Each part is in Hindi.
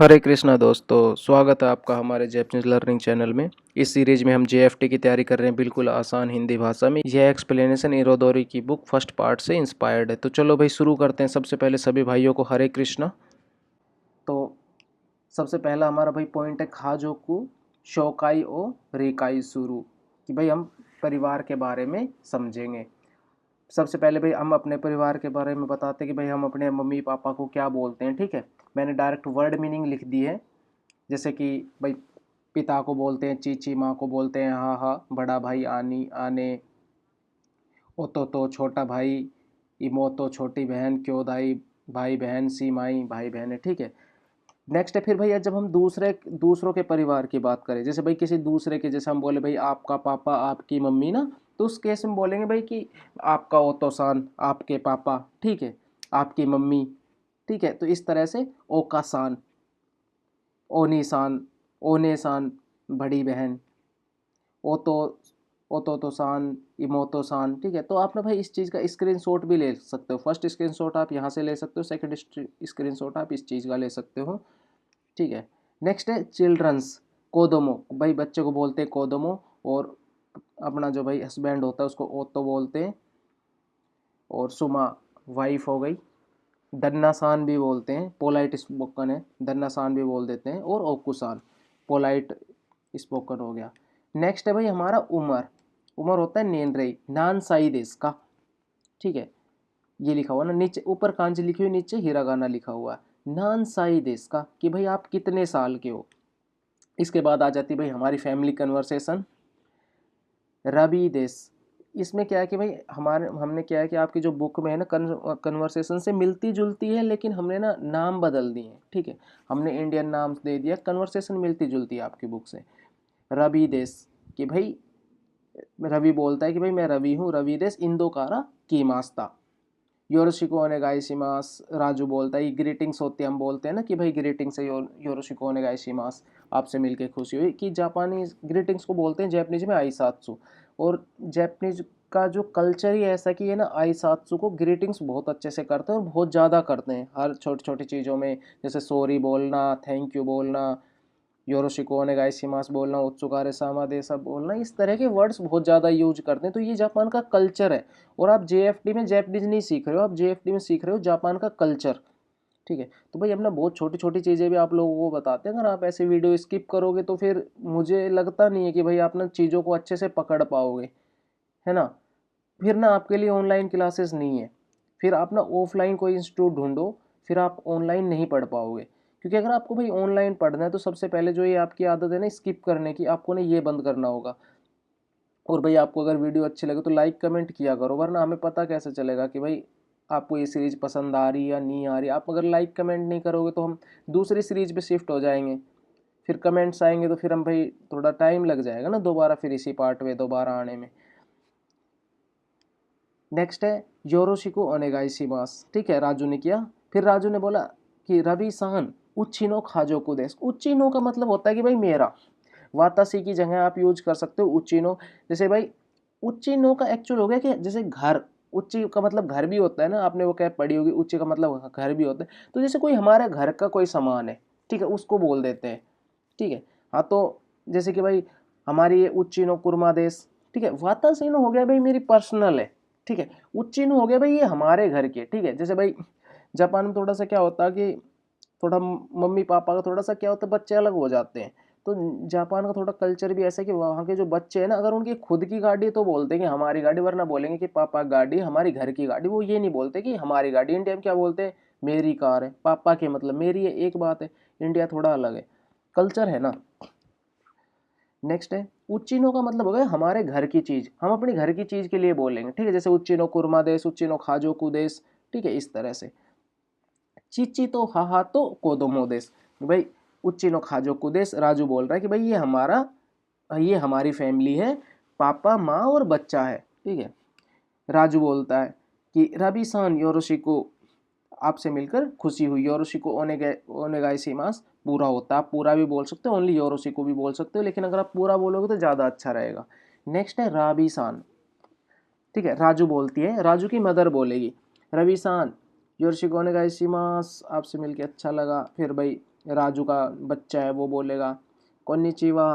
हरे कृष्णा दोस्तों, स्वागत है आपका हमारे जैपनीज लर्निंग चैनल में। इस सीरीज में हम जेएफटी की तैयारी कर रहे हैं बिल्कुल आसान हिंदी भाषा में। यह एक्सप्लेनेशन इरोदोरी की बुक फर्स्ट पार्ट से इंस्पायर्ड है। तो चलो भाई शुरू करते हैं। सबसे पहले सभी भाइयों को हरे कृष्णा। तो सबसे पहला हमारा भाई पॉइंट है खाजोकू शोकाई ओ रिकाई शुरू, कि भाई हम परिवार के बारे में समझेंगे। सबसे पहले भाई हम अपने परिवार के बारे में बताते हैं कि भाई हम अपने मम्मी पापा को क्या बोलते हैं। ठीक है, मैंने डायरेक्ट वर्ड मीनिंग लिख दी है। जैसे कि भाई पिता को बोलते हैं चीची, माँ को बोलते हैं हा हा, बड़ा भाई आनी आने, ओतो छोटा भाई, इमोतो छोटी बहन, क्योदाई भाई बहन, सीमाई भाई बहन है। ठीक है, नेक्स्ट है फिर भैया जब हम दूसरों के परिवार की बात करें, जैसे भाई किसी दूसरे के, जैसे हम बोले भाई आपका पापा आपकी मम्मी ना, तो उस केस में बोलेंगे भाई कि आपका ओतो-सान आपके पापा, ठीक है, आपकी मम्मी, ठीक है। तो इस तरह से ओका सान, ओनी सान, ओने सान बड़ी बहन, ओतो ओतोतो सान, इमोतो सान, ठीक है। तो आप ना भाई इस चीज़ का स्क्रीनशॉट भी ले सकते हो। फर्स्ट स्क्रीनशॉट आप यहाँ से ले सकते हो, सेकंड स्क्रीनशॉट आप इस चीज़ का ले सकते हो, ठीक है। नेक्स्ट है चिल्ड्रंस, कोदोमो, भाई बच्चे को बोलते हैं कोदोमो, और अपना जो भाई हस्बैंड होता है उसको ओतो बोलते हैं। और सुमा वाइफ हो गई। दन्ना सान भी बोलते हैं, पोलाइट स्पोकन है, दन्ना सान भी बोल देते हैं। और ओकुसान पोलाइट स्पोकन हो गया। नेक्स्ट है भाई हमारा उमर, उमर होता है नेन रही, नान साई देश का, ठीक है। ये लिखा हुआ ना नीचे, ऊपर कांजी लिखी हुई, नीचे हिरागाना लिखा हुआ है, नान साई देश का, कि भाई आप कितने साल के हो। इसके बाद आ जाती भाई हमारी फैमिली कन्वर्सेशन, रवि देश। इसमें क्या है कि भाई हमारे हमने क्या है कि आपकी जो बुक में है ना कन्वर्सेशन से मिलती जुलती है, लेकिन हमने ना नाम बदल दिए हैं, ठीक है। हमने इंडियन नाम दे दिया, कन्वर्सेशन मिलती जुलती है आपकी बुक से। रवि देश, कि भाई रवि बोलता है कि भाई मैं रवि हूँ, रवि देश इंदो कारा की मास्ता। योरोशिको ओनेगाइशिमास, राजू बोलता है, ग्रीटिंग्स होती है, हम बोलते हैं ना कि भाई ग्रीटिंग्स है, योरोशिको ओनेगाइशिमास, आपसे मिलके खुशी हुई। कि जापानीज ग्रीटिंग्स को बोलते हैं जैपनीज में आईसात्सु। और जैपनीज का जो कल्चर ही ऐसा कि ये ना आईसात्सु को ग्रीटिंग्स बहुत अच्छे से करते हैं और बहुत ज़्यादा करते हैं हर छोटी छोटी चीज़ों में। जैसे सॉरी बोलना, थैंक यू बोलना, योरोशिको ओनेगाइशिमास बोलना, उत्सुकारे सामादे सब बोलना, इस तरह के वर्ड्स बहुत ज़्यादा यूज करते हैं। तो ये जापान का कल्चर है। और आप जेएफडी में जैपनीज नहीं सीख रहे हो, आप जेएफडी में सीख रहे हो जापान का कल्चर, ठीक है। तो भाई अपना बहुत छोटी छोटी चीज़ें भी आप लोगों को बताते हैं। अगर आप ऐसे वीडियो स्किप करोगे तो फिर मुझे लगता नहीं है कि भाई आप ना चीज़ों को अच्छे से पकड़ पाओगे, है ना। फिर ना आपके लिए ऑनलाइन क्लासेस नहीं है, फिर आप ना ऑफलाइन कोई इंस्टीट्यूट ढूंढो, फिर आप ऑनलाइन नहीं पढ़ पाओगे। क्योंकि अगर आपको भाई ऑनलाइन पढ़ना है तो सबसे पहले जो ये आपकी आदत है ना स्किप करने की, आपको ना ये बंद करना होगा। और भाई आपको अगर वीडियो अच्छी लगे तो लाइक कमेंट किया करो, वरना हमें पता कैसे चलेगा कि भाई आपको ये सीरीज पसंद आ रही है या नहीं आ रही। आप अगर लाइक कमेंट नहीं करोगे तो हम दूसरी सीरीज पे शिफ्ट हो जाएंगे, फिर कमेंट्स आएंगे तो फिर हम भाई थोड़ा टाइम लग जाएगा ना दोबारा फिर इसी पार्ट में दोबारा आने में। नेक्स्ट है योरोशिको ओनेगाइशिमास, ठीक है, राजू ने किया। फिर राजू ने बोला कि रवि सहन उच्चिनो खाजोकू देस। उच्चिनो का मतलब होता है कि भाई मेरा, वातासी की जगह आप यूज कर सकते हो उच्चिनो। जैसे भाई उच्चिनो का एक्चुअल हो गया कि जैसे घर, उच्ची का मतलब घर भी होता है ना, आपने वो क्या पढ़ी होगी, उच्ची का मतलब घर भी होता है। तो जैसे कोई हमारे घर का कोई सामान है, ठीक है, उसको बोल देते हैं, ठीक है। हाँ, तो जैसे कि भाई हमारी ये उच्चिनो कुर्मा देश, ठीक है। वातासीनो हो गया भाई मेरी पर्सनल है, ठीक है। उच्चिनो हो गया भाई ये हमारे घर के, ठीक है। जैसे भाई जापान में थोड़ा सा क्या होता है कि थोड़ा मम्मी पापा का थोड़ा सा क्या होता है, बच्चे अलग हो जाते हैं। तो जापान का थोड़ा कल्चर भी ऐसा है कि वहाँ के जो बच्चे हैं ना, अगर उनकी खुद की गाड़ी है तो बोलते हैं कि हमारी गाड़ी, वरना बोलेंगे कि पापा गाड़ी, हमारी घर की गाड़ी। वो ये नहीं बोलते कि हमारी गाड़ी। इंडिया में क्या बोलते हैं, मेरी कार है, पापा के मतलब मेरी है, एक बात है। इंडिया थोड़ा अलग है, कल्चर है ना। नेक्स्ट है उच्चिनो का मतलब हो गया हमारे घर की चीज, हम अपने घर की चीज के लिए बोलेंगे, ठीक है। जैसे उच्चिनो कुर्मा देश, उच्चिनो खाजोकू देश, ठीक है, इस तरह से। चीची तो हाहा तो कोदोमो देश, भाई उच्चिनो खाजोकू देश, राजू बोल रहा है कि भाई ये हमारा, ये हमारी फैमिली है, पापा माँ और बच्चा है, ठीक है। राजू बोलता है कि रवि सान योरोशिको, आपसे मिलकर खुशी हुई। योरोशिको ओनेगाइशिमास पूरा होता है, आप पूरा भी बोल सकते हो, ओनली योरोशिको भी बोल सकते हो, लेकिन अगर आप पूरा बोलोगे तो ज़्यादा अच्छा रहेगा। नेक्स्ट है राबी सान, ठीक है, राजू बोलती है, राजू की मदर बोलेगी, रवि सान योरोशिको ओनेगाइशिमास, आपसे मिलकर अच्छा लगा। फिर भाई राजू का बच्चा है वो बोलेगा कोन्निचिवा,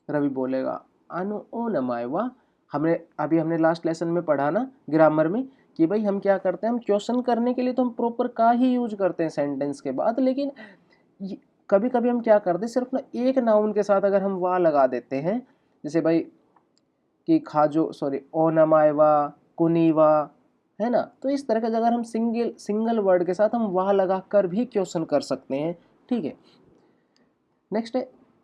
रवि बोलेगा अनु ओ नमाएवा। हमने लास्ट लेसन में पढ़ा ना ग्रामर में कि भाई हम क्या करते हैं, हम क्वेश्चन करने के लिए तो हम प्रॉपर का ही यूज करते हैं सेंटेंस के बाद, लेकिन कभी कभी हम क्या करते हैं सिर्फ ना एक नाउन के साथ अगर हम वाह लगा देते हैं, जैसे भाई कि खाजो सॉरी ओ नमाएवा कुनीवा, है ना। तो इस तरह का अगर हम सिंगल वर्ड के साथ हम वाह लगा कर भी क्वेश्चन कर सकते हैं, ठीक है। नेक्स्ट है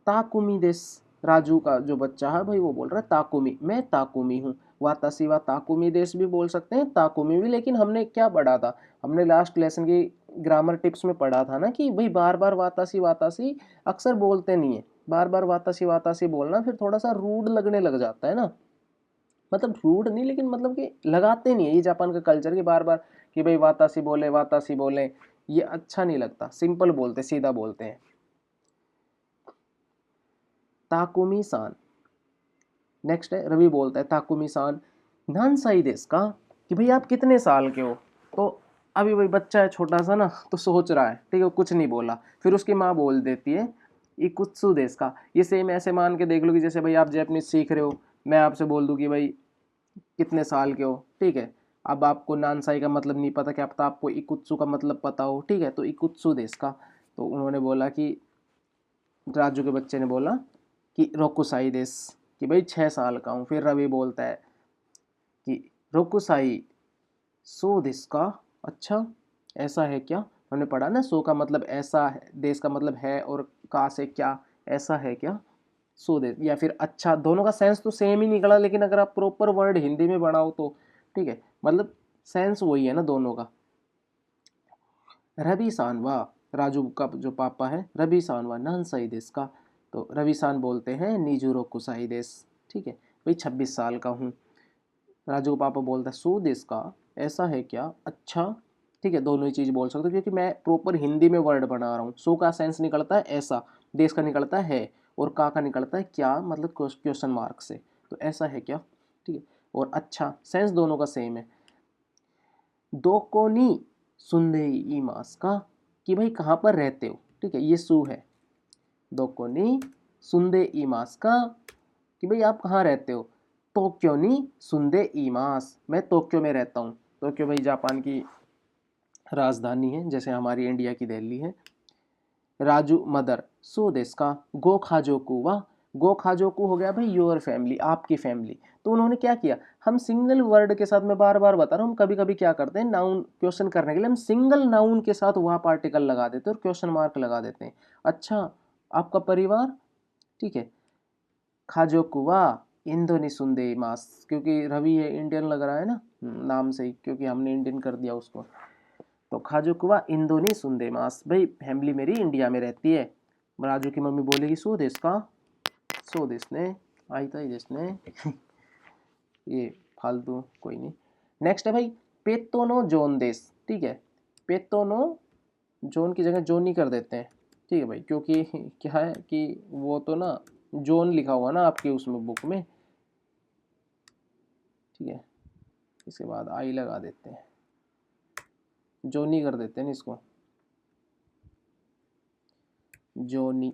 ताकुमी देस। राजू का जो बच्चा है भाई वो बोल रहा है ताकुमी, मैं ताकुमी हूँ। वातासी वा ताकुमी देश भी बोल सकते हैं, ताकुमी भी। लेकिन हमने क्या पढ़ा था, हमने लास्ट लेसन की ग्रामर टिप्स में पढ़ा था ना कि भाई बार बार वातासी वातासी अक्सर बोलते नहीं है। बार बार वातासी वातासी बोलना फिर थोड़ा सा रूड लगने लग जाता है ना, मतलब रूड नहीं लेकिन मतलब कि लगाते नहीं है, ये जापान का कल्चर कि बार बार कि भाई वातासी बोले, ये अच्छा नहीं लगता, सिंपल बोलते सीधा बोलते हैं। ताकुमी सान। नेक्स्ट है रवि बोलता है ताकुमी सान नान साई देस का, कि भाई आप कितने साल के हो। तो अभी भाई बच्चा है छोटा सा ना, तो सोच रहा है, ठीक है, कुछ नहीं बोला। फिर उसकी माँ बोल देती है इकुत्सु देस का। ये सेम ऐसे मान के देख लो कि जैसे भाई आप जैपनीज सीख रहे हो, मैं आपसे बोल दूं कि भाई कितने साल के हो, ठीक है। अब आपको नानसाई का मतलब नहीं पता, क्या पता आपको इकुत्सु का मतलब पता हो, ठीक है। तो इकुत्सु देस का, तो उन्होंने बोला कि राजू के बच्चे ने बोला कि रोकुसाई देस, कि भाई 6 साल का हूँ। फिर रवि बोलता है कि रोकुसाई सो देस का, अच्छा ऐसा है क्या। हमने पढ़ा ना सो का मतलब ऐसा है, देश का मतलब है, और का से क्या, ऐसा है क्या। सो देस या फिर अच्छा, दोनों का सेंस तो सेम ही निकला, लेकिन अगर आप प्रॉपर वर्ड हिंदी में बनाओ तो ठीक है, मतलब सेंस वही है ना दोनों का। रवि सांवा, राजू का जो पापा है रवि सांवा नान सही देश का। तो रवि सान बोलते हैं नीजूरो कुसाई देश, ठीक है भाई 26 साल का हूँ। राजू का पापा बोलता है सो देश का, ऐसा है क्या, अच्छा, ठीक है। दोनों ही चीज़ बोल सकते हो क्योंकि मैं प्रॉपर हिंदी में वर्ड बना रहा हूँ। सो का सेंस निकलता है ऐसा, देश का निकलता है, और का निकलता है क्या, मतलब क्वेश्चन मार्क से। तो ऐसा है क्या, ठीक है। और अच्छा सेंस दोनों का सेम है। दोकोनी सुंदेई इमास का, कि भाई कहाँ पर रहते हो, ठीक है, ये सु है। दोकोनी सुंदे इमास का, कि भाई आप कहाँ रहते हो। टोक्यो नी सुंदे इमास, मैं टोक्यो में रहता हूँ। टोक्यो भाई जापान की राजधानी है, जैसे हमारी इंडिया की दिल्ली है। राजू मदर सो देस का गो खाजोकू वा, गो खाजोकू हो गया भाई योर फैमिली, आपकी फैमिली। तो उन्होंने क्या किया, हम सिंगल वर्ड के साथ, मैं बार बार बता रहा हूँ, हम कभी कभी क्या करते हैं नाउन क्वेश्चन करने के लिए हम सिंगल नाउन के साथ वह पार्टिकल लगा देते हैं और क्वेश्चन मार्क लगा देते हैं। अच्छा आपका परिवार, ठीक है। खाजोकू वा इंदोनी सुंदे मास, क्योंकि रवि है इंडियन लग रहा है ना नाम से ही, क्योंकि हमने इंडियन कर दिया उसको। तो खाजुकुवा इंदोनी सुंदे मास, भाई फैमिली मेरी इंडिया में रहती है। राजू की मम्मी बोलेगी सो देश का, सो देश ने आई था देश ने ये फालतू कोई नहीं। नेक्स्ट है भाई पेतोनो जोन देश, ठीक है। पेतोनो जोन की जगह जोनी कर देते हैं, ठीक है भाई, क्योंकि क्या है कि वो तो ना जोन लिखा हुआ ना आपके उसमें बुक में, ठीक है। इसके बाद आई लगा देते हैं, जोनी कर देते हैं इसको, जोनी।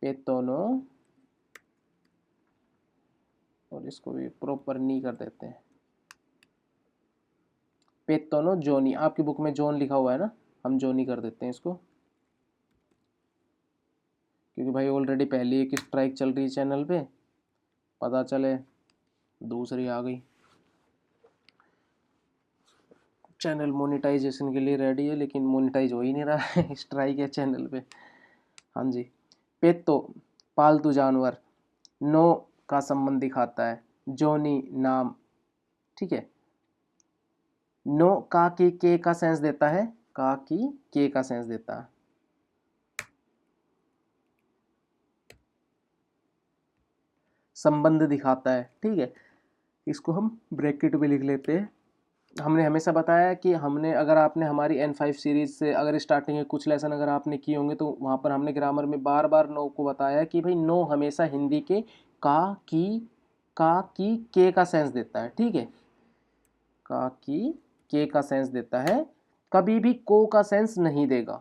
पेतोनो, और इसको भी प्रॉपर नी कर देते हैं, पेतोनो जोनी। आपकी बुक में जोन लिखा हुआ है ना, हम जोनी कर देते हैं इसको, क्योंकि भाई ऑलरेडी पहली एक स्ट्राइक चल रही है चैनल पे, पता चले दूसरी आ गई। चैनल मोनेटाइजेशन के लिए रेडी है, लेकिन मोनेटाइज हो ही नहीं रहा है स्ट्राइक है चैनल पे। हाँ जी। पेतो पालतू जानवर, नो का संबंध दिखाता है, जोनी नाम, ठीक है। नो का की के का सेंस देता है, का की के का सेंस देता है। संबंध दिखाता है, ठीक है। इसको हम ब्रैकेट में लिख लेते हैं। हमने हमेशा बताया कि हमने, अगर आपने हमारी N5 सीरीज से अगर स्टार्टिंग में कुछ लेसन अगर आपने किए होंगे तो वहाँ पर हमने ग्रामर में बार बार नो को बताया कि भाई नो हमेशा हिंदी के का की के का सेंस देता है, ठीक है। का की के का सेंस देता है, कभी भी को का सेंस नहीं देगा,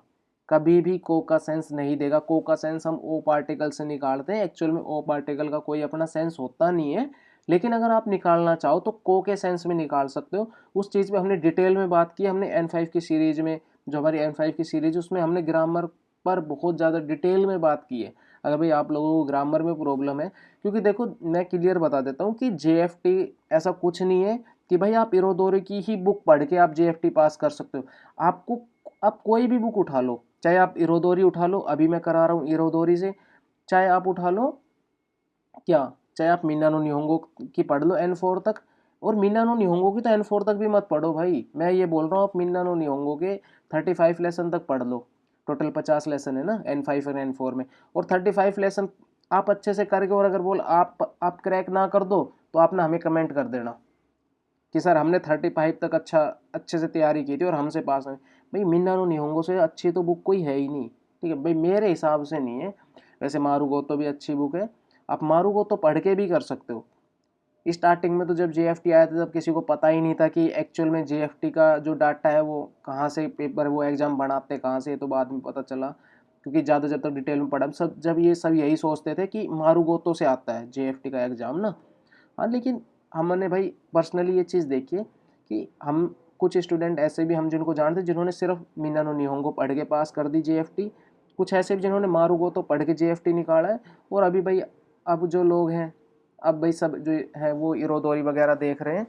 कभी भी को का सेंस नहीं देगा। को का सेंस हम ओ पार्टिकल से निकालते हैं, एक्चुअल में ओ पार्टिकल का कोई अपना सेंस होता नहीं है, लेकिन अगर आप निकालना चाहो तो को के सेंस में निकाल सकते हो। उस चीज़ पे हमने डिटेल में बात की, हमने N5 की सीरीज में, जो हमारी N5 की सीरीज उसमें हमने ग्रामर पर बहुत ज़्यादा डिटेल में बात की है। अगर भाई आप लोगों को ग्रामर में प्रॉब्लम है, क्योंकि देखो मैं क्लियर बता देता हूँ कि JFT ऐसा कुछ नहीं है कि भाई आप इरोदोरी की ही बुक पढ़ के आप JFT पास कर सकते हो। आपको, आप कोई भी बुक उठा लो, चाहे आप इरोदोरी उठा लो, अभी मैं करा रहा हूँ इरोदोरी से, चाहे आप उठा लो क्या, चाहे आप मीना नो निहोंगो की पढ़ लो N4 तक, और मीना नो निहोंगो की तो N4 तक भी मत पढ़ो भाई, मैं ये बोल रहा हूँ आप मीना नो निहोंगो के 35 लेसन तक पढ़ लो। टोटल 50 लेसन है ना N5 और N4 में, और 35 लेसन आप अच्छे से करके, और अगर बोल आप क्रैक ना कर दो तो आप ना हमें कमेंट कर देना कि सर हमने 35 तक अच्छे से तैयारी की थी और हमसे पास है। भाई मीना नो निहोंगो से अच्छी तो बुक कोई है ही नहीं, ठीक है भाई, मेरे हिसाब से नहीं है। वैसे मारुगोतो भी अच्छी बुक है, आप मारुगोतो पढ़ के भी कर सकते हो। स्टार्टिंग में तो जब JFT आया था तब किसी को पता ही नहीं था कि एक्चुअल में JFT का जो डाटा है वो कहाँ से पेपर, वो एग्ज़ाम बनाते कहाँ से, तो बाद में पता चला, क्योंकि ज़्यादा जब तक डिटेल में पढ़ा सब, जब ये सब यही सोचते थे कि मारुगोतो से आता है JFT का एग्ज़ाम ना। हाँ, लेकिन हमने भाई पर्सनली ये चीज़ देखी है कि हम कुछ स्टूडेंट ऐसे भी हम जिनको जानते जिन्होंने सिर्फ मीना नो निहोंगो पढ़ के पास कर दी JFT, कुछ ऐसे भी जिन्होंने मारुगोतो पढ़ के JFT निकाला है, और अभी भाई अब जो लोग हैं, अब भाई सब जो है वो इरोदोरी वगैरह देख रहे हैं।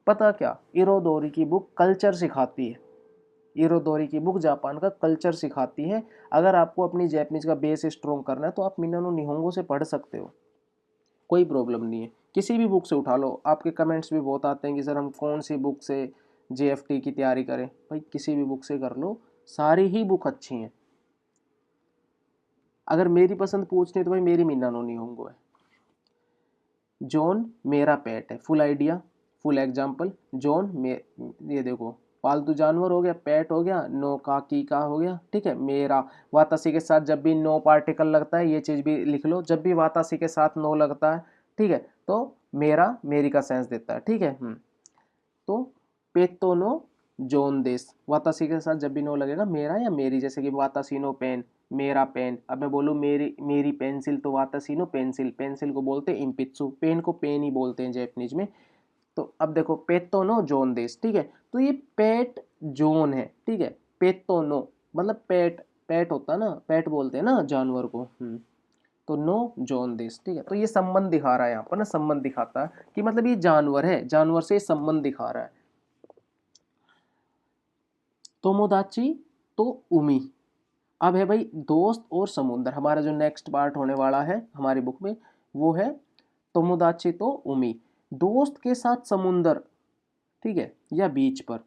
पता क्या, इरोदोरी की बुक कल्चर सिखाती है, इरोदोरी की बुक जापान का कल्चर सिखाती है। अगर आपको अपनी जैपनीज का बेस स्ट्रॉन्ग करना है तो आप मीना नो निहोंगो से पढ़ सकते हो, कोई प्रॉब्लम नहीं है। किसी भी बुक से उठा लो, आपके कमेंट्स भी बहुत आते हैं कि सर हम कौन सी बुक से JFT की तैयारी करें, भाई किसी भी बुक से कर लो, सारी ही बुक अच्छी हैं। अगर मेरी पसंद पूछनी है तो भाई मेरी मीना नो निहोंगो है। जॉन मेरा पेट है, full idea, full example. John ये देखो, पालतू जानवर हो गया, पेट हो गया, नो का की का हो गया, ठीक है। मेरा, वातासी के साथ जब भी नो पार्टिकल लगता है, ये चीज़ भी लिख लो, जब भी वातासी के साथ नो लगता है, ठीक है, तो मेरा मेरी का सेंस देता है, ठीक है। तो पेतो नो जोन देश, वातासी के साथ जब भी नो लगेगा मेरा या मेरी, जैसे कि वातासी नो पेन, मेरा पेन। अब मैं बोलूँ मेरी मेरी पेंसिल, तो वातासी नो पेंसिल, पेंसिल को बोलते हैं इम्पित्सु, पेन को पेन ही बोलते हैं जैपनीज में। तो अब देखो पेतो नो जोन देश, ठीक है, तो ये पेट जोन है, ठीक है। पेतो नो मतलब पेट, पेट होता है ना, पेट बोलते हैं ना जानवर को। तो नो जोन देश, ठीक है। तो ये संबंध दिखा रहा है यहाँ पर ना, संबंध दिखाता है कि मतलब ये जानवर है, जानवर से संबंध दिखा रहा है। तोमोदाची तो उमी, अब है भाई दोस्त और समुंदर, हमारा जो नेक्स्ट पार्ट होने वाला है हमारी बुक में वो है तोमोदाची तो उमी, दोस्त के साथ समुंदर, ठीक है, या बीच पर।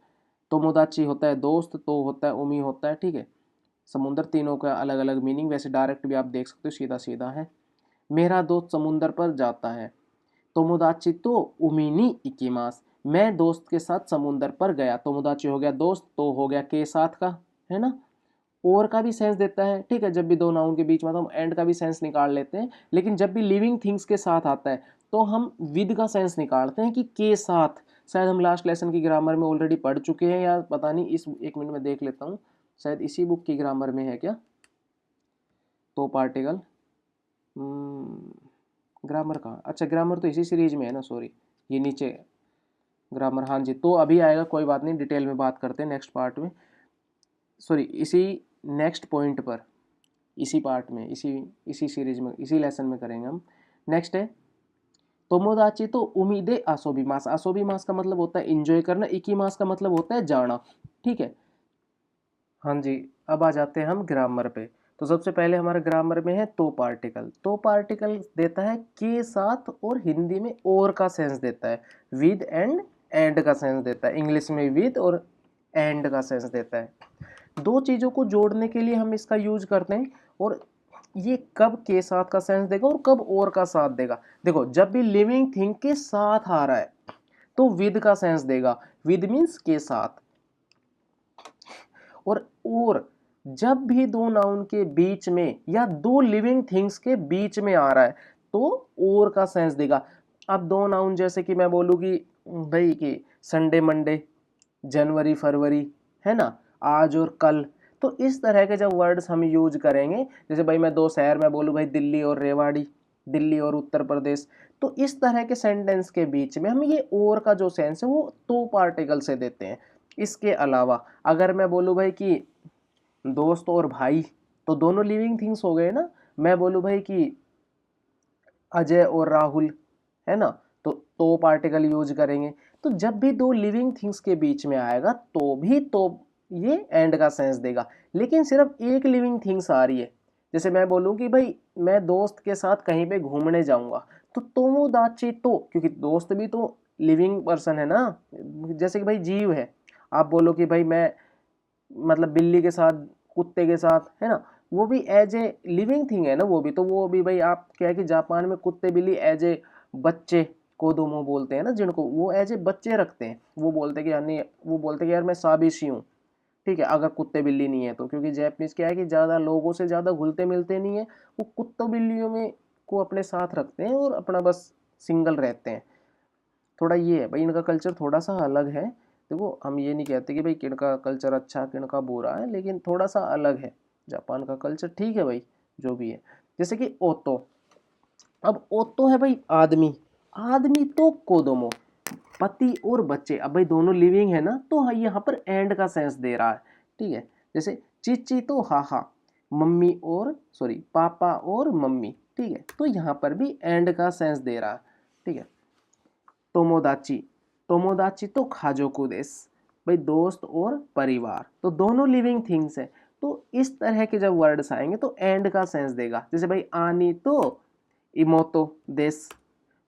तोमोदाची होता है दोस्त, तो होता है उमी होता है, ठीक है, समुंदर, तीनों का अलग अलग मीनिंग, वैसे डायरेक्ट भी आप देख सकते हो, सीधा सीधा है। मेरा दोस्त समुंदर पर जाता है, तोमोदाची तो उमी नी इकिमास, मैं दोस्त के साथ समुंदर पर गया। तोमोदाची हो गया दोस्त, तो हो गया के साथ का, है ना। और का भी सेंस देता है, ठीक है, जब भी दो नाउन के बीच में, तो हम एंड का भी सेंस निकाल लेते हैं, लेकिन जब भी लिविंग थिंग्स के साथ आता है तो हम विद का सेंस निकालते हैं कि के साथ। शायद हम लास्ट लेसन की ग्रामर में ऑलरेडी पढ़ चुके हैं, या पता नहीं, इस एक मिनट में देख लेता हूँ, शायद इसी बुक की ग्रामर में है क्या, तो पार्टिकल ग्रामर कहाँ, अच्छा ग्रामर तो इसी सीरीज में है ना, सॉरी, ये नीचे ग्रामर, हाँ जी, तो अभी आएगा, कोई बात नहीं, डिटेल में बात करते हैं नेक्स्ट पार्ट में, सॉरी इसी नेक्स्ट पॉइंट पर, इसी पार्ट में, इसी इसी सीरीज में, इसी लेसन में करेंगे हम। नेक्स्ट है तोमोदाची तो उम्मीदे आसोबी मास, आसोबी मास का मतलब होता है इंजॉय करना, इकी मास का मतलब होता है जाना, ठीक है। हाँ जी, अब आ जाते हैं हम ग्रामर पे। तो सबसे पहले हमारे ग्रामर में है तो पार्टिकल, तो पार्टिकल देता है के साथ, और हिंदी में और का सेंस देता है, विद एंड का सेंस देता है, इंग्लिश में विद और एंड का सेंस देता है। दो चीज़ों को जोड़ने के लिए हम इसका यूज करते हैं, और ये कब के साथ का सेंस देगा और कब और का साथ देगा। देखो जब भी लिविंग थिंग के साथ आ रहा है तो विद का सेंस देगा, विद मीन्स के साथ। और जब भी दो नाउन के बीच में या दो लिविंग थिंग्स के बीच में आ रहा है तो और का सेंस देगा। अब दो नाउन, जैसे कि मैं बोलूँ कि भाई कि संडे मंडे, जनवरी फरवरी, है ना, आज और कल। तो इस तरह के जब वर्ड्स हम यूज करेंगे, जैसे भाई मैं दो शहर में बोलूँ भाई दिल्ली और रेवाड़ी, दिल्ली और उत्तर प्रदेश, तो इस तरह के सेंटेंस के बीच में हम ये और का जो सेंस है वो तो पार्टिकल से देते हैं। इसके अलावा अगर मैं बोलूँ भाई कि दोस्त और भाई, तो दोनों लिविंग थिंग्स हो गए ना। मैं बोलूँ भाई कि अजय और राहुल, है ना, तो पार्टिकल यूज करेंगे। तो जब भी दो लिविंग थिंग्स के बीच में आएगा तो भी तो ये एंड का सेंस देगा। लेकिन सिर्फ एक लिविंग थिंग्स आ रही है, जैसे मैं बोलूँ कि भाई मैं दोस्त के साथ कहीं पे घूमने जाऊंगा, तो तोमोदाची तो, क्योंकि दोस्त भी तो लिविंग पर्सन है ना, जैसे कि भाई जीव है। आप बोलो कि भाई मैं मतलब बिल्ली के साथ, कुत्ते के साथ, है ना, वो भी एज ए लिविंग थिंग है ना, वो भी तो, वो भी भाई आप क्या है कि जापान में कुत्ते बिल्ली एज ए बच्चे, कोदोमो बोलते हैं ना जिनको, वो एज ए बच्चे रखते हैं। वो बोलते हैं कि यानी वो बोलते हैं कि यार मैं साबिशी हूँ, ठीक है, अगर कुत्ते बिल्ली नहीं है तो। क्योंकि जैपनीज क्या है कि ज़्यादा लोगों से ज़्यादा घुलते मिलते नहीं है, वो कुत्तों बिल्लियों में को अपने साथ रखते हैं और अपना बस सिंगल रहते हैं। थोड़ा ये है भाई, इनका कल्चर थोड़ा सा अलग है। देखो हम ये नहीं कहते कि भाई किनका कल्चर अच्छा किनका बुरा है, लेकिन थोड़ा सा अलग है जापान का कल्चर, ठीक है भाई, जो भी है। जैसे कि ओतो, अब ओतो है भाई आदमी, आदमी तो कोदोमो, पति और बच्चे, अब भाई दोनों लिविंग है ना, तो यहाँ पर एंड का सेंस दे रहा है, ठीक है। जैसे चिची तो हाहा, मम्मी और सॉरी पापा और मम्मी, ठीक है, तो यहाँ पर भी एंड का सेंस दे रहा है, ठीक है। तोमोदाची, तोमोदाची तो खाजोकू देस, भाई दोस्त और परिवार, तो दोनों लिविंग थिंग्स है। तो इस तरह के जब वर्ड्स आएंगे तो एंड का सेंस देगा। जैसे भाई आनी तो इमोतो देस,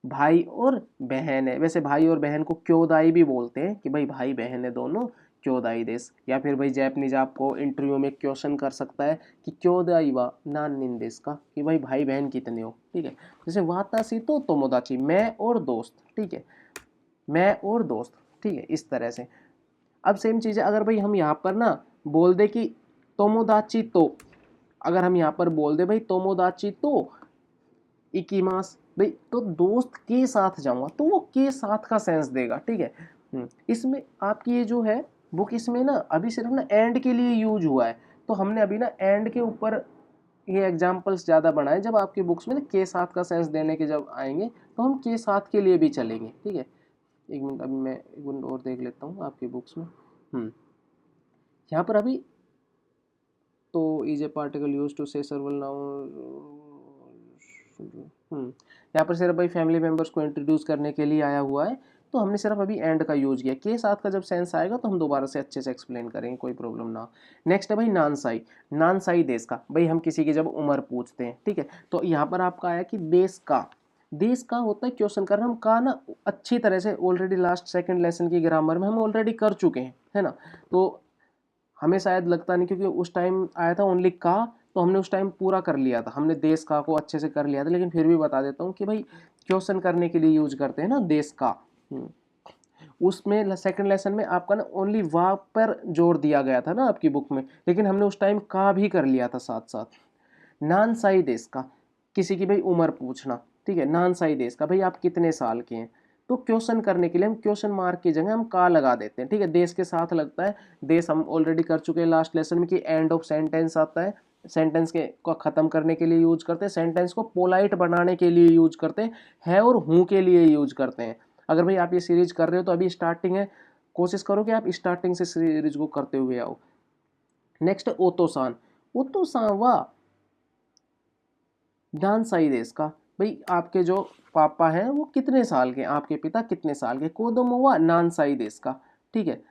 भाई और बहन है, वैसे भाई और बहन को क्योदाई भी बोलते हैं कि भाई भाई बहन है दोनों, क्योदाई देस। या फिर भाई जैपनीज आपको इंटरव्यू में क्वेश्चन कर सकता है कि क्योदाई वा नान निन देस का, कि भाई बहन कितने हो, ठीक है। जैसे वातासी तो तोमोदाची, मैं और दोस्त, ठीक है, मैं और दोस्त, ठीक है, इस तरह से। अब सेम चीज़ है अगर भाई हम यहाँ पर ना बोल दे कि तोमोदाची तो, अगर हम यहाँ पर बोल दे भाई तोमोदाची तो इकीमास, भाई तो दोस्त के साथ जाऊंगा, तो वो के साथ का सेंस देगा, ठीक है। इसमें आपकी ये जो है बुक, इसमें ना अभी सिर्फ ना एंड के लिए यूज हुआ है। तो हमने अभी ना एंड के ऊपर ये एग्जाम्पल्स ज़्यादा बनाए। जब आपकी बुक्स में ना के साथ का सेंस देने के जब आएंगे तो हम के साथ के लिए भी चलेंगे, ठीक है। एक मिनट, अभी मैं एक मिनट और देख लेता हूँ आपकी बुक्स में। यहाँ पर अभी तो is a particle use to से सर्वल नाउन, यहाँ पर सिर्फ भाई फैमिली मेंबर्स को इंट्रोड्यूस करने के लिए आया हुआ है। तो हमने सिर्फ अभी एंड का यूज किया, के साथ का जब सेंस आएगा तो हम दोबारा से अच्छे से एक्सप्लेन करेंगे, कोई प्रॉब्लम ना। नेक्स्ट है भाई नानसाई, नानसाई देश का, भाई हम किसी की जब उम्र पूछते हैं, ठीक है, तो यहाँ पर आपका आया कि देश का, देश का होता है क्वेश्चन करना। हम का ना अच्छी तरह से ऑलरेडी लास्ट सेकंड लेसन की ग्रामर में हम ऑलरेडी कर चुके हैं, है ना। तो हमें शायद लगता नहीं, क्योंकि उस टाइम आया था ओनली का, तो हमने उस टाइम पूरा कर लिया था, हमने देश का को अच्छे से कर लिया था। लेकिन फिर भी बता देता हूँ कि भाई क्वेश्चन करने के लिए यूज करते हैं ना देश का। उसमें सेकंड लेसन में आपका ना ओनली वाह पर जोर दिया गया था ना आपकी बुक में, लेकिन हमने उस टाइम का भी कर लिया था साथ साथ। नान साई देश का, किसी की भाई उम्र पूछना, ठीक है, नान साई देश का, भाई आप कितने साल के हैं। तो क्वेश्चन करने के लिए हम क्वेश्चन मार्क की जगह हम का लगा देते हैं, ठीक है। देश के साथ लगता है, देश हम ऑलरेडी कर चुके हैं लास्ट लेसन में कि एंड ऑफ सेंटेंस आता है, सेंटेंस के को खत्म करने के लिए यूज करते हैं, सेंटेंस को पोलाइट बनाने के लिए यूज करते हैं, है और हूँ के लिए यूज करते हैं। अगर भाई आप ये सीरीज कर रहे हो तो अभी स्टार्टिंग है, कोशिश करो कि आप स्टार्टिंग से सीरीज को करते हुए आओ। नेक्स्ट ओतोसान, ओतोसान वा दान साई देश का, भाई आपके जो पापा हैं वो कितने साल के हैं, आपके पिता कितने साल के। कोदोमोवा नान साई देश का, ठीक है,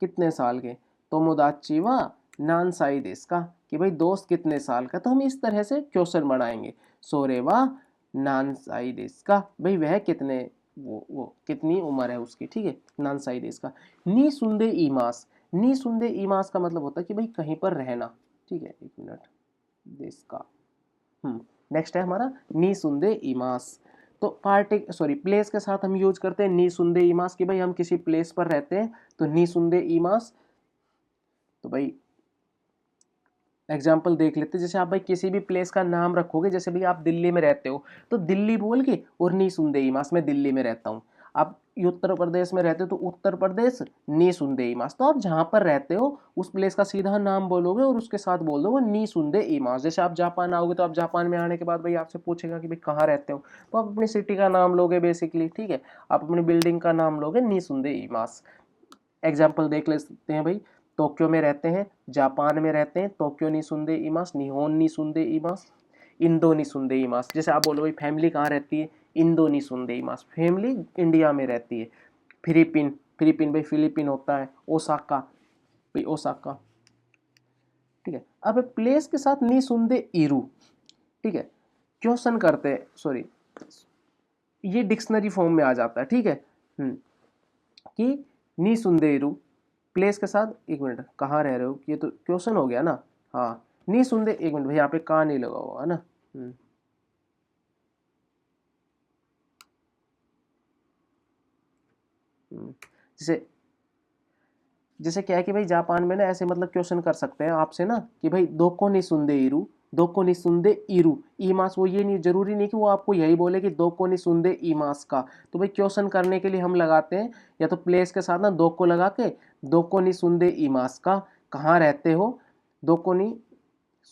कितने साल के। तोमोदाची वा नान साई देश का, कि भाई दोस्त कितने साल का। तो हम इस तरह से क्वेश्चन बनाएंगे। सोरे वा नान साई देश का, भाई वह कितने, वो कितनी उम्र है उसकी, ठीक है, नान साई देश का। नी सुंदे ईमास, नी सुंदे ईमास का मतलब होता है कि भाई कहीं पर रहना, ठीक है, एक मिनट, देश का। नेक्स्ट है हमारा नी सुंदे इमास, तो पार्टी सॉरी प्लेस के साथ हम यूज करते हैं नी सुंदे इमास, कि भाई हम किसी प्लेस पर रहते हैं तो नी सुंदे इमास। तो भाई एग्जाम्पल देख लेते हैं, जैसे आप भाई किसी भी प्लेस का नाम रखोगे, जैसे भाई आप दिल्ली में रहते हो तो दिल्ली बोल के और नी सुंदे इमास, मैं दिल्ली में रहता हूँ। आप उत्तर प्रदेश में रहते हो तो उत्तर प्रदेश नीसुंदे इमास, तो आप जहाँ पर रहते हो उस प्लेस का सीधा नाम बोलोगे और उसके साथ बोल दोगे नीसुंदे इमास। जैसे आप जापान आओगे तो आप जापान में आने के बाद भाई आपसे पूछेगा कि भाई कहाँ रहते हो, तो आप अपनी सिटी का नाम लोगे बेसिकली, ठीक है, आप अपनी बिल्डिंग का नाम लोगे नीसुंदे इमास। एग्जाम्पल देख लेते हैं भाई, टोक्यो में रहते हैं, जापान में रहते हैं, टोक्यो नीसुंदे इमास, निहोन नीसुंदे इमास, इंडो नीसुंदे इमास। जैसे आप बोलो भाई फैमिली कहाँ रहती है, इंडो नीसुंदे इमास, फैमिली इंडिया में रहती है। फिलीपीन, फिलीपीन भाई फिलीपीन होता है ओसाका, भाई ओसाका, ठीक है। अब प्लेस के साथ नीसुंदे इरू, ठीक है, क्वेश्चन करते हैं, सॉरी ये डिक्शनरी फॉर्म में आ जाता है, ठीक है, कि नीसुंदे इरू प्लेस के साथ, एक मिनट कहाँ रह रहे हो, ये तो क्वेश्चन हो गया ना, हाँ नीसुंदे, एक मिनट भाई यहाँ पे कहाँ नहीं लगा हुआ है ना, जैसे जैसे क्या है कि भाई जापान में ना ऐसे मतलब क्वेश्चन कर सकते हैं आपसे ना कि भाई दोको नी सुंदे इरू, दोको नी सुंदे इरू ईमास, वो ये नहीं जरूरी नहीं कि वो आपको यही बोले कि दोको नी सुंदे ईमास का, तो भाई क्वेश्चन करने के लिए हम लगाते हैं या तो प्लेस के साथ ना दोको लगा के दोको नी सुंदे ईमास का, कहाँ रहते हो, दोको नी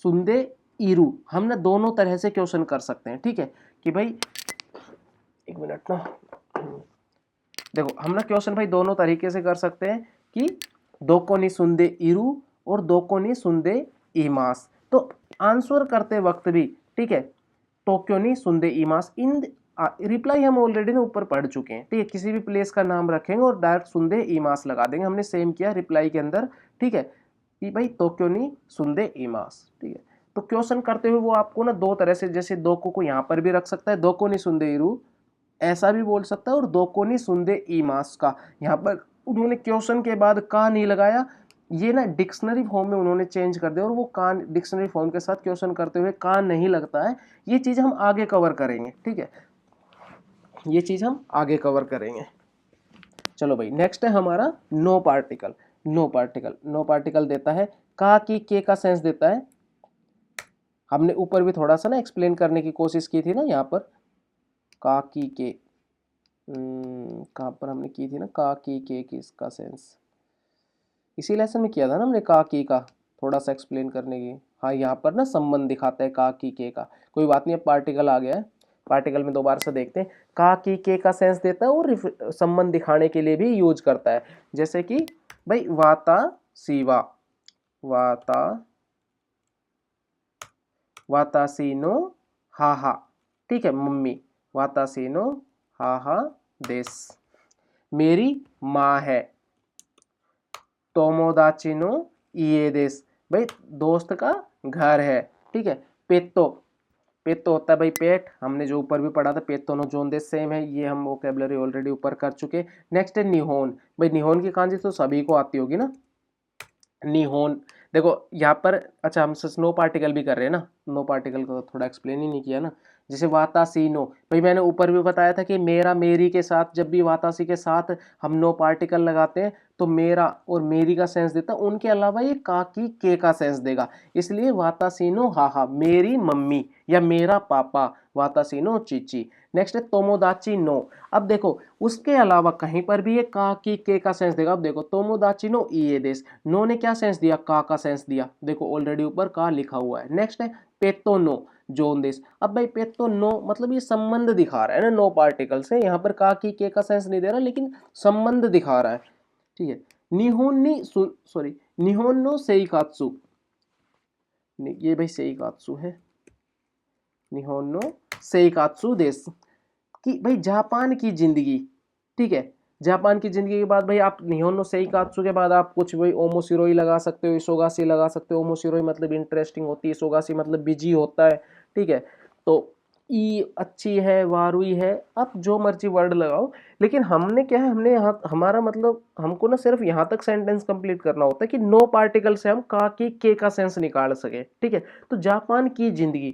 सुंदे इरू, हम ना दोनों तरह से क्वेश्चन कर सकते हैं, ठीक है, कि भाई एक मिनट ना, देखो हम ना क्वेश्चन भाई दोनों तरीके से कर सकते हैं कि दोको नी सुंदे इरू और दोको नी सुंदे इमास। तो आंसर करते वक्त भी, ठीक है, टोक्यो नी सुंदे इमास, इन रिप्लाई हम ऑलरेडी ना ऊपर पढ़ चुके हैं, ठीक है, किसी भी प्लेस का नाम रखेंगे और डायरेक्ट सुंदे इमास लगा देंगे, हमने सेम किया रिप्लाई के अंदर, ठीक है, कि भाई टोक्यो नी सुंदे इमास, ठीक है। तो क्वेश्चन करते हुए वो आपको ना दो तरह से, जैसे दोको को यहाँ पर भी रख सकता है, दोको नी सुंदे इरू ऐसा भी बोल सकता है, और दोको नी सुंदे इमास का, यहाँ पर उन्होंने क्वेश्चन के बाद का नहीं लगाया, ये ना डिक्शनरी फॉर्म में उन्होंने चेंज कर दिया और वो कान डिक्शनरी फॉर्म के साथ क्वेश्चन करते हुए का नहीं लगता है, ये चीज हम आगे कवर करेंगे, ठीक है, ये चीज हम आगे कवर करेंगे। चलो भाई नेक्स्ट है हमारा no particle. No particle, no particle देता है का की के का सेंस देता है, हमने ऊपर भी थोड़ा सा ना एक्सप्लेन करने की कोशिश की थी ना, यहाँ पर का की के, कहाँ पर हमने की थी ना, का की के किसका सेंस, इसी लेसन में किया था ना हमने का की का, थोड़ा सा एक्सप्लेन करने की, हाँ यहाँ पर ना संबंध दिखाता है का की के का, कोई बात नहीं, अब पार्टिकल आ गया है, पार्टिकल में दोबारा से देखते हैं, का की के का सेंस देता है और संबंध दिखाने के लिए भी यूज करता है, जैसे कि भाई वाता सीवा, वाता वातासीनो हाहा, ठीक है, मम्मी वातासीनो हाहा देस, मेरी माँ है, तोमोदाची नो इए देस, भाई दोस्त का घर है, ठीक है, पेत्तो, पेत्तो होता है भाई पेट, हमने जो ऊपर भी पढ़ा था पेत्तो नो जोन देस, सेम है, ये हम वोकेबलरी ऑलरेडी ऊपर कर चुके। नेक्स्ट है निहोन, भाई निहोन की कांजी तो सभी को आती होगी ना, निहोन, देखो यहाँ पर, अच्छा हम नो पार्टिकल भी कर रहे हैं ना, नो पार्टिकल को थोड़ा एक्सप्लेन ही नहीं किया ना, जैसे वातासीनो, भाई मैंने ऊपर भी बताया था कि मेरा मेरी के साथ जब भी वातासी के साथ हम नो पार्टिकल लगाते हैं तो मेरा और मेरी का सेंस देता, उनके अलावा ये का की के का सेंस देगा, इसलिए वातासीनो हाहा मेरी मम्मी या मेरा पापा, वातासीनो चीची। नेक्स्ट है तोमोदाची नो, अब देखो उसके अलावा कहीं पर भी ये का की के का सेंस देगा, अब देखो तोमोदाची नो इए देस, नो ने क्या सेंस दिया, का सेंस दिया, देखो ऑलरेडी ऊपर का लिखा हुआ है। नेक्स्ट है पेतो नो जोन देश, अब भाई पेतो नो मतलब ये संबंध दिखा रहा है ना, नो पार्टिकल से, यहाँ पर का की के का सेंस नहीं दे रहा लेकिन संबंध दिखा रहा है, ठीक है। निहोन्नी सॉरी निहोन्नो सेइकात्सु, ये भाई सेइकात्सु है, निहोन्नो सेइकात्सु देश, कि भाई जापान की जिंदगी, ठीक है, जापान की जिंदगी के बाद भाई आप निहोनो सेइकात्सु के बाद आप कुछ भाई ओमोशिरोई लगा सकते हो, इसोगासी लगा सकते हो, ओमोशिरोई मतलब इंटरेस्टिंग होती है, इसोगासी मतलब बिजी होता है, ठीक है, तो ई अच्छी है, वारुई है, आप जो मर्जी वर्ड लगाओ, लेकिन हमने क्या है, हमने यहाँ हमारा मतलब हमको ना सिर्फ यहाँ तक सेंटेंस कंप्लीट करना होता है कि नो पार्टिकल से हम का की के का सेंस निकाल सके, ठीक है। तो जापान की जिंदगी,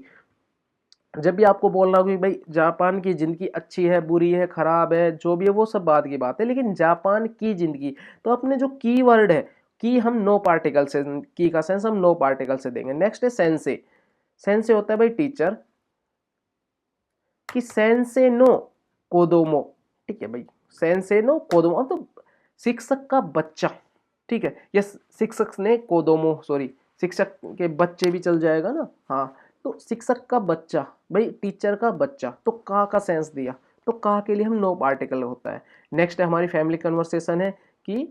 जब भी आपको बोलना हो कि भाई जापान की जिंदगी अच्छी है, बुरी है, खराब है, जो भी है वो सब बात की बात है, लेकिन जापान की जिंदगी, तो अपने जो की वर्ड है, की हम नो पार्टिकल से, की का सेंस हम नो पार्टिकल से देंगे। नेक्स्ट है सेंसे, सेंसे होता है भाई टीचर, कि सेंसे नो कोदोमो, ठीक है भाई, सेंसे नो कोदोमो, तो शिक्षक का बच्चा, ठीक है, या शिक्षक ने कोदोमो, सॉरी शिक्षक के बच्चे भी चल जाएगा ना, हाँ, तो शिक्षक का बच्चा, भाई टीचर का बच्चा, तो का सेंस दिया, तो का के लिए हम नो पार्टिकल होता है। नेक्स्ट है हमारी फैमिली कन्वर्सेशन है कि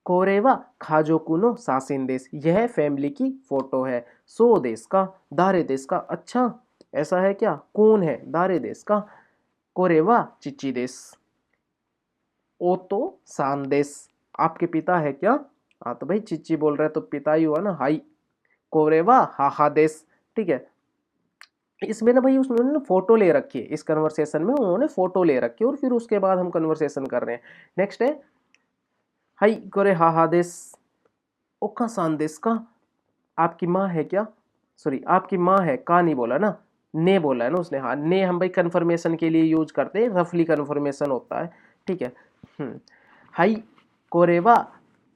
कोरेवा खाजोकू नो सासिन देस, यह फैमिली की फोटो है। सो देश का, दारे देश का, अच्छा ऐसा है क्या, कौन है, दारे देश का, कोरेवा चिची देश, ओतो सान देश, आपके पिता है क्या, हाँ तो भाई चिची बोल रहा है तो पिता ही हुआ ना, हाई कोरेवा हाहा देश, ठीक है। इसमें ना भाई उसने फोटो ले रखी है, इस कन्वर्सेशन में उन्होंने फोटो ले रखी है और फिर उसके बाद हम कन्वर्सेशन कर रहे हैं। नेक्स्ट है हाई कोरे हाहा देश, ओका सान देश का, आपकी माँ है क्या, सॉरी आपकी माँ है, का नहीं बोला ना, ने बोला है ना उसने, हाँ ने हम भाई कन्फर्मेशन के लिए यूज करते हैं, रफली कन्फर्मेशन होता है, ठीक है। हाई कोरेवा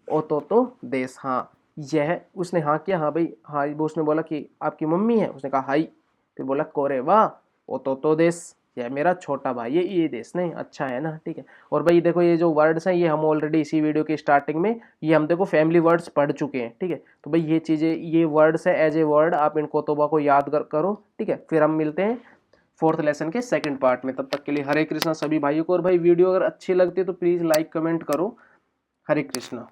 ओतोतो देश, हाँ यह, उसने हाँ किया, हाँ भाई हाँ, वो उसने बोला कि आपकी मम्मी है, उसने कहा हाई, फिर बोला कोरेवा ओतोतो देश, यह मेरा छोटा भाई है, ये देश नहीं, अच्छा है ना, ठीक है। और भाई देखो ये जो वर्ड्स हैं ये हम ऑलरेडी इसी वीडियो के स्टार्टिंग में ये हम देखो फैमिली वर्ड्स पढ़ चुके हैं, ठीक है। तो भाई ये चीज़ें, ये वर्ड्स है एज ए वर्ड, आप इन कोतोबा को याद करो, ठीक है। फिर हम मिलते हैं फोर्थ लेसन के सेकंड पार्ट में, तब तक के लिए हरे कृष्णा सभी भाइयों को। और भाई वीडियो अगर अच्छी लगती है तो प्लीज़ लाइक कमेंट करो। हरे कृष्णा।